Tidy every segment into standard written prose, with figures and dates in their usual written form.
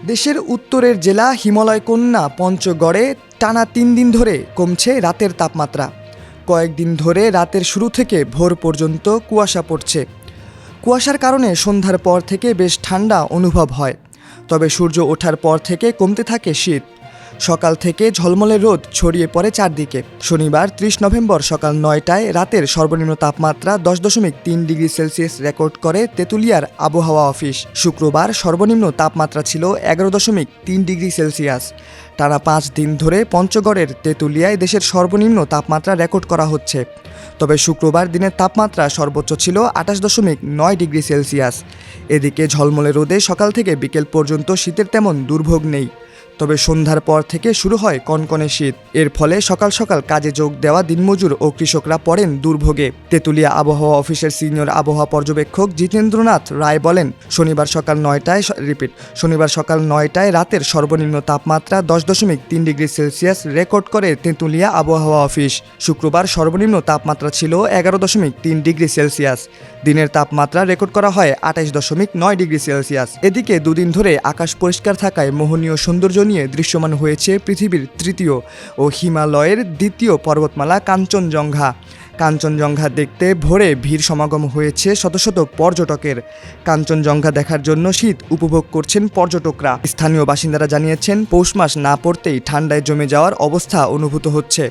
দেশের উত্তরের জেলা হিমালয় কন্যা পঞ্চগড়ে টানা ৩ দিন ধরে কমছে রাতের তাপমাত্রা। কয়েকদিন ধরে রাতের শুরু থেকে ভোর পর্যন্ত কুয়াশা পড়ছে। কুয়াশার কারণে সন্ধ্যার পর থেকে বেশ ঠান্ডা অনুভব হয়, তবে সূর্য ওঠার পর থেকে কমতে থাকে শীত। সকাল থেকে ঝলমলে রোদ ছড়িয়ে পড়ে চারদিকে। শনিবার ৩০ নভেম্বর সকাল ৯টায় রাতের সর্বনিম্ন তাপমাত্রা 10.3 ডিগ্রি সেলসিয়াস রেকর্ড করে তেঁতুলিয়ার আবহাওয়া অফিস। শুক্রবার সর্বনিম্ন তাপমাত্রা ছিল 11.3 ডিগ্রি সেলসিয়াস। টানা 5 দিন ধরে পঞ্চগড়ের তেঁতুলিয়ায় দেশের সর্বনিম্ন তাপমাত্রা রেকর্ড করা হচ্ছে। তবে শুক্রবার দিনের তাপমাত্রা সর্বোচ্চ ছিল 28.9 ডিগ্রি সেলসিয়াস। এদিকে ঝলমলে রোদে সকাল থেকে বিকেল পর্যন্ত শীতের তেমন দুর্ভোগ নেই, তবে সন্ধ্যার পর থেকে শুরু হয় কনকনে শীত। এর ফলে সকাল সকাল কাজে যোগ দেওয়া দিনমজুর ও কৃষকরা পড়েন দুর্ভোগে। তেঁতুলিয়া আবহাওয়া অফিসের সিনিয়র আবহাওয়া পর্যবেক্ষক জিতেন্দ্রনাথ রায় বলেন, শনিবার সকাল 9টায় রাতের সর্বনিম্ন তাপমাত্রা 10.3 ডিগ্রি সেলসিয়াস রেকর্ড করে তেঁতুলিয়া আবহাওয়া অফিস। শুক্রবার সর্বনিম্ন তাপমাত্রা ছিল 11.3 ডিগ্রি সেলসিয়াস। দিনের তাপমাত্রা রেকর্ড করা হয় 28.9 ডিগ্রি সেলসিয়াস। এদিকে দুদিন ধরে আকাশ পরিষ্কার থাকায় মোহনীয় সৌন্দর্য নিয়ে দৃশ্যমান হয়েছে পৃথিবীর তৃতীয় ও হিমালয়ের দ্বিতীয় পর্বতমালা কাঞ্চনজঙ্ঘা। কাঞ্চনজঙ্ঘা দেখতে ভোরে ভিড় সমাগম হয়েছে শত শত পর্যটকের। কাঞ্চনজঙ্ঘা দেখার জন্য শীত উপভোগ করছেন পর্যটকরা। স্থানীয় বাসিন্দারা জানিয়েছেন, পৌষ মাস না পড়তেই ঠান্ডায় জমে যাওয়ার অবস্থা অনুভূত হচ্ছে।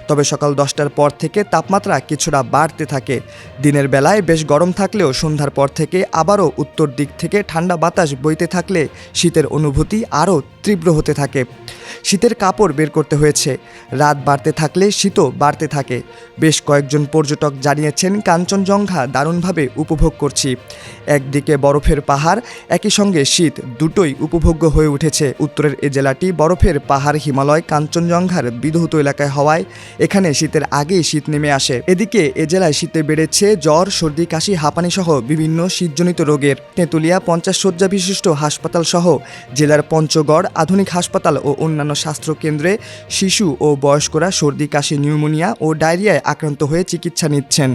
তবে সকাল 10টার পর থেকে তাপমাত্রা কিছুটা বাড়তে থাকে। দিনের বেলায় বেশ গরম থাকলেও সন্ধ্যার পর থেকে আবারও উত্তর দিক থেকে ঠান্ডা বাতাস বইতে থাকলে শীতের অনুভূতি আরও তীব্র হতে থাকে। শীতের কাপড় বের করতে হয়েছে। রাত বাড়তে থাকলে শীতও বাড়তে থাকে। বেশ কয়েকজন পর্যটক জানিয়েছেন, কাঞ্চনজঙ্ঘা দারুণভাবে উপভোগ করছি। একদিকে বরফের পাহাড়, একই সঙ্গে শীত, দুটোই উপভোগ্য হয়ে উঠেছে। উত্তরের এ জেলাটি বরফের পাহাড় হিমালয় কাঞ্চনজঙ্ঘার বিধৌত এলাকায় হওয়ায় এখানে শীতের আগেই শীত নেমে আসে। এদিকে এ জেলায় শীতে বেড়েছে জ্বর, সর্দি, কাশি, হাঁপানি সহ বিভিন্ন শীতজনিত রোগের। তেঁতুলিয়া 50 শয্যা বিশিষ্ট হাসপাতাল সহ জেলার পঞ্চগড় আধুনিক হাসপাতাল ও অন্যান্য স্বাস্থ্যকেন্দ্রে শিশু ও বয়স্করা সর্দি, কাশি, নিউমোনিয়া ও ডায়রিয়ায় আক্রান্ত হয়ে চিকিৎসা নিচ্ছেন।